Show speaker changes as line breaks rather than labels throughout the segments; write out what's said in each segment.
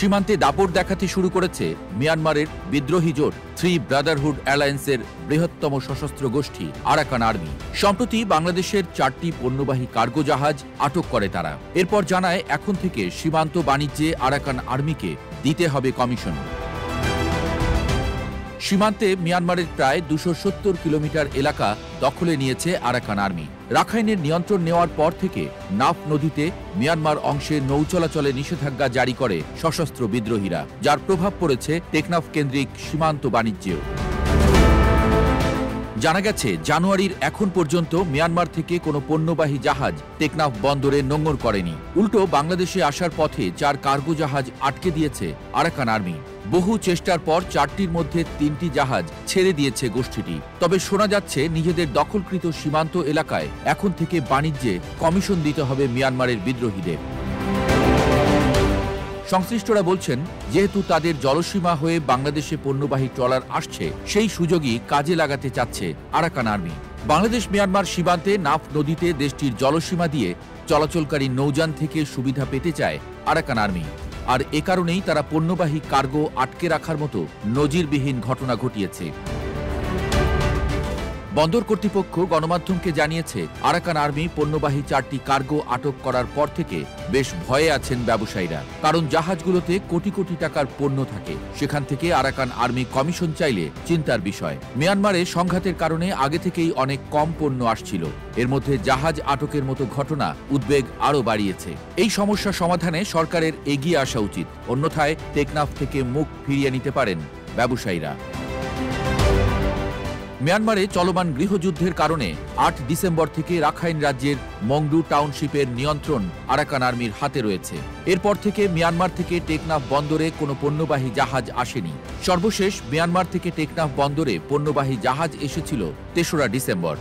সীমান্তে দাপট দেখাতে শুরু করেছে মিয়ানমারের বিদ্রোহী জোট থ্রি ব্রাদারহুড অ্যালায়েন্সের বৃহত্তম সশস্ত্র গোষ্ঠী আরাকান আর্মি। সম্প্রতি বাংলাদেশের 4টি পণ্যবাহী কার্গো জাহাজ আটক করে তারা। এরপর জানায় এখন থেকে সীমান্ত বাণিজ্যে আরাকান আর্মিকে দিতে হবে কমিশন। সীমান্তে মিয়ানমারের প্রায় 270 কিলোমিটার এলাকা দখলে নিয়েছে আরাকান আর্মি। রাখাইনের নিয়ন্ত্রণ নেওয়ার পর থেকে নাফ নদীতে মিয়ানমার অংশে নৌ চলাচলে নিষেধাজ্ঞা জারি করে সশস্ত্র বিদ্রোহীরা, যার প্রভাব পড়েছে টেকনাফ কেন্দ্রিক সীমান্ত বাণিজ্যেও। জানা গেছে জানুয়ারির এখন পর্যন্ত মিয়ানমার থেকে কোনো পণ্যবাহী জাহাজ টেকনাফ বন্দরে নোঙর করেনি। উল্টো বাংলাদেশে আসার পথে 4 কার্গো জাহাজ আটকে দিয়েছে আরাকান আর্মি। বহু চেষ্টার পর 4টির মধ্যে 3টি জাহাজ ছেড়ে দিয়েছে গোষ্ঠীটি। তবে শোনা যাচ্ছে নিজেদের দখলকৃত সীমান্ত এলাকায় এখন থেকে বাণিজ্যে কমিশন দিতে হবে মিয়ানমারের বিদ্রোহীদের। সংশ্লিষ্টরা বলছেন, যেহেতু তাদের জলসীমা হয়ে বাংলাদেশে পণ্যবাহী ট্রলার আসছে, সেই সুযোগই কাজে লাগাতে চাচ্ছে আরাকান আর্মি। বাংলাদেশ মিয়ানমার সীমান্তে নাফ নদীতে দেশটির জলসীমা দিয়ে চলাচলকারী নৌযান থেকে সুবিধা পেতে চায় আরাকান আর্মি। আর এ কারণেই তারা পণ্যবাহী কার্গো আটকে রাখার মতো নজিরবিহীন ঘটনা ঘটিয়েছে। বন্দর কর্তৃপক্ষ গণমাধ্যমকে জানিয়েছে, আরাকান আর্মি পণ্যবাহী 4টি কার্গো আটক করার পর থেকে বেশ ভয়ে আছেন ব্যবসায়ীরা। কারণ জাহাজগুলোতে কোটি কোটি টাকার পণ্য থাকে, সেখান থেকে আরাকান আর্মি কমিশন চাইলে চিন্তার বিষয়। মিয়ানমারে সংঘাতের কারণে আগে থেকেই অনেক কম পণ্য আসছিল। এর মধ্যে জাহাজ আটকের মতো ঘটনা উদ্বেগ আরও বাড়িয়েছে। এই সমস্যা সমাধানে সরকারের এগিয়ে আসা উচিত, অন্যথায় টেকনাফ থেকে মুখ ফিরিয়ে নিতে পারেন ব্যবসায়ীরা। মিয়ানমারে চলমান গৃহযুদ্ধের কারণে 8 ডিসেম্বর থেকে রাখাইন রাজ্যের মংডু টাউনশিপের নিয়ন্ত্রণ আরাকান আর্মির হাতে রয়েছে। এরপর থেকে মিয়ানমার থেকে টেকনাফ বন্দরে কোনো পণ্যবাহী জাহাজ আসেনি। সর্বশেষ মিয়ানমার থেকে টেকনাফ বন্দরে পণ্যবাহী জাহাজ এসেছিল 3রা ডিসেম্বর।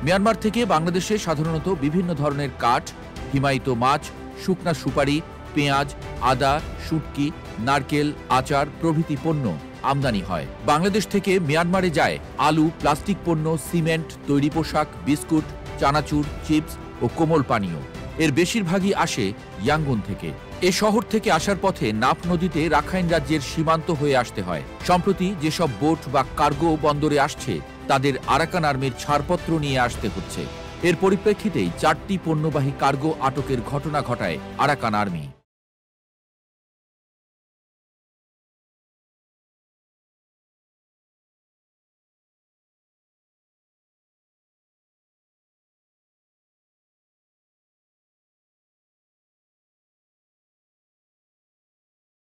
মিয়ানমার থেকে বাংলাদেশে সাধারণত বিভিন্ন ধরনের কাঠ, হিমায়িত মাছ, শুকনা সুপারি, পেঁয়াজ, আদা, শুটকি, নারকেল, আচার প্রভৃতি পণ্য আমদানি হয়। বাংলাদেশ থেকে মিয়ানমারে যায় আলু, প্লাস্টিক পণ্য, সিমেন্ট, তৈরি পোশাক, বিস্কুট, চানাচুর, চিপস ও কোমল পানীয়। এর বেশিরভাগই আসে ইয়াঙ্গুন থেকে। এ শহর থেকে আসার পথে নাফ নদীতে রাখাইন রাজ্যের সীমান্ত হয়ে আসতে হয়। সম্প্রতি যেসব বোট বা কার্গো বন্দরে আসছে, তাদের আরাকান আর্মির ছাড়পত্র নিয়ে আসতে হচ্ছে। এর পরিপ্রেক্ষিতেই 4টি পণ্যবাহী কার্গো আটকের ঘটনা ঘটায় আরাকান আর্মি।